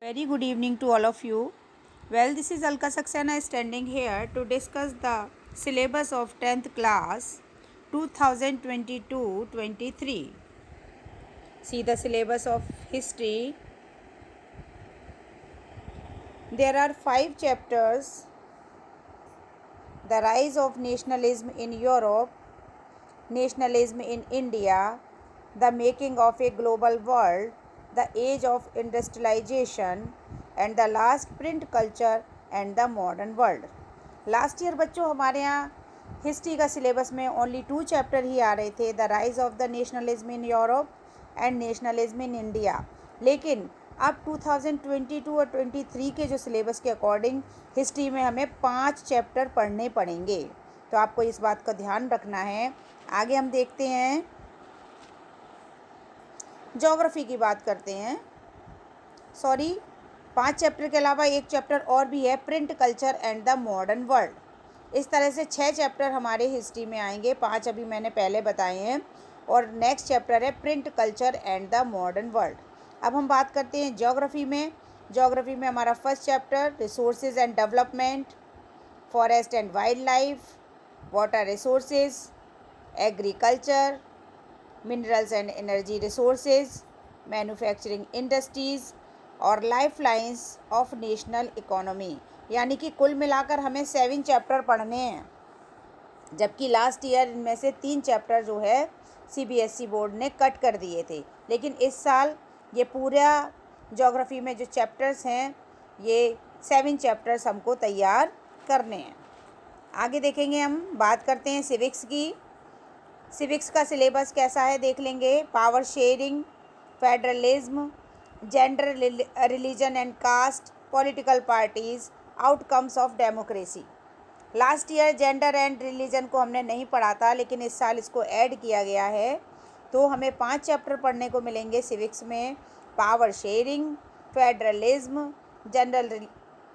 Very good evening to all of you. Well, this is Alka Saxena standing here to discuss the syllabus of 10th class 2022-23. See the syllabus of history. There are 5 chapters: the rise of nationalism in Europe, nationalism in India, the making of a global world, the age of industrialization, and the last print culture and the modern world. Last year बच्चों हमारे यहाँ history का syllabus में only 2 chapter ही आ रहे थे, the rise of the nationalism in Europe and nationalism in India. लेकिन अब 2022 और 23 के जो सिलेबस के अकॉर्डिंग हिस्ट्री में हमें 5 चैप्टर पढ़ने पड़ेंगे, तो आपको इस बात का ध्यान रखना है। आगे हम देखते हैं, ज्योग्राफी की बात करते हैं। 5 चैप्टर के अलावा एक चैप्टर और भी है, print culture and the modern world. इस तरह से 6 चैप्टर हमारे हिस्ट्री में आएंगे, 5 अभी मैंने पहले बताए हैं, और नेक्स्ट चैप्टर है print culture and the modern world. अब हम बात करते हैं ज्योग्राफी में। ज्योग्राफी में हमारा first chapter resources and development, forest and wildlife, water resources, agriculture, minerals and energy resources, manufacturing industries और lifelines of national economy. यानी कि कुल मिलाकर हमें 7 चैप्टर पढ़ने हैं, जबकि लास्ट ईयर इनमें से 3 चैप्टर जो है सीबीएसई बोर्ड ने कट कर दिए थे। लेकिन इस साल ये पूरा ज्योग्राफी में जो चैप्टर्स हैं, ये 7 चैप्टर्स हमको तैयार करने हैं। आगे देखेंगे, हम बात करते हैं सिविक्स की। सिविक्स का सिलेबस कैसा है देख लेंगे। Power sharing, federalism, gender, religion and caste, political parties, outcomes of democracy. Last year gender and religion को हमने नहीं पढ़ा था, लेकिन इस साल इसको ऐड किया गया है, तो हमें 5 चैप्टर पढ़ने को मिलेंगे सिविक्स में। Power sharing, federalism,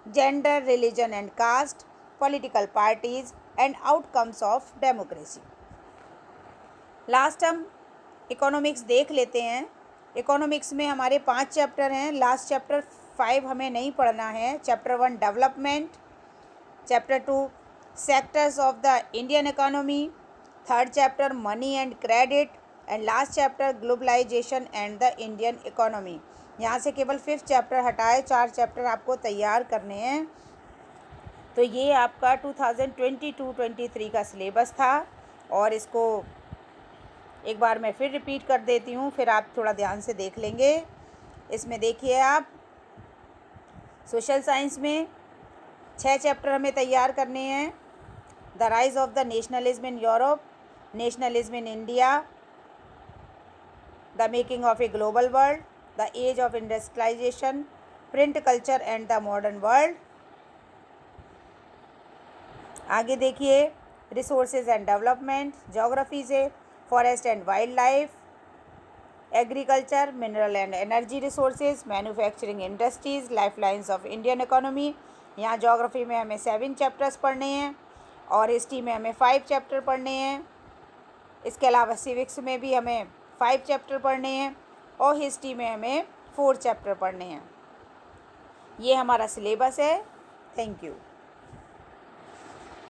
gender, religion and caste, political parties and outcomes of democracy. Last हम इकोनॉमिक्स देख लेते हैं। इकोनॉमिक्स में हमारे 5 चैप्टर हैं, लास्ट चैप्टर 5 हमें नहीं पढ़ना है। Chapter 1 development, chapter 2 sectors of the Indian economy, third chapter money and credit, and last chapter globalisation and the Indian economy. यहाँ से केवल 5th चैप्टर हटाए, 4 चैप्टर आपको तैयार करने हैं। तो ये आपका 2022-23 का सिलेबस था, और इसको एक बार मैं फिर रिपीट कर देती हूँ, फिर आप थोड़ा ध्यान से देख लेंगे। इसमें देखिए आप, सोशल साइंस में 6 चैप्टर हमें तैयार करने हैं। The rise of the nationalism in Europe, nationalism in India, the making of a global world, the age of industrialisation, print culture and the modern world. आगे देखिए, रिसोर्सेज एंड डेवलपमेंट, ज्योग्राफी से forest and wildlife, agriculture, mineral and energy resources, manufacturing industries, lifelines of Indian economy. यहाँ geography में हमें 7 chapters पढ़ने हैं, और history में हमें 5 चैप्टर पढ़ने हैं। इसके अलावा सिविक्स में भी हमें 5 चैप्टर पढ़ने हैं, और हिस्ट्री में हमें 4 चैप्टर पढ़ने हैं। ये हमारा सिलेबस है। Thank you.